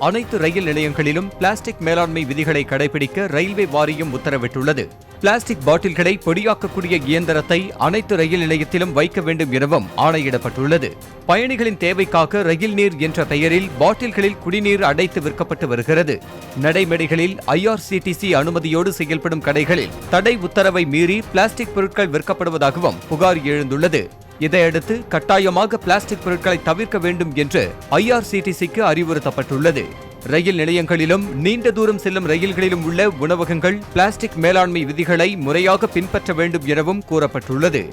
அனைத்து ரயில் நிலையங்களிலும் பிளாஸ்டிக் மேலாண்மை விதிகளை கடைபிடிக்க ரயில்வே வாரியம் உத்தரவிட்டுள்ளது. பிளாஸ்டிக் பாட்டில்களை பொடியாக்கக்கூடிய இயந்திரத்தை அனைத்து ரயில் நிலையத்திலும் வைக்க வேண்டும் எனவும் ஆணையிடப்பட்டுள்ளது. பயணிகளின் தேவைக்காக ரயில் நீர் என்ற பெயரில் பாட்டில்களில் குடிநீர் அடைத்து விற்கப்பட்டு வருகிறது. நடைமேடைகளில் IRCTC அனுமதியோடு செயல்படும் கடைகளில் தடை உத்தரவை மீறி பிளாஸ்டிக் பொருட்கள் விற்கப்படுவதாகவும் புகார் எழுந்துள்ளது. இதையடுத்து கட்டாயமாக பிளாஸ்டிக் பொருட்களை தவிர்க்க வேண்டும் என்று IRCTCக்கு அறிவுறுத்தப்பட்டுள்ளது. ரயில் நிலையங்களிலும் நீண்ட தூரம் செல்லும் ரயில்களிலும் உள்ள உணவகங்கள் பிளாஸ்டிக் மேலாண்மை விதிகளை முறையாக பின்பற்ற வேண்டும் எனவும் கூறப்பட்டுள்ளது.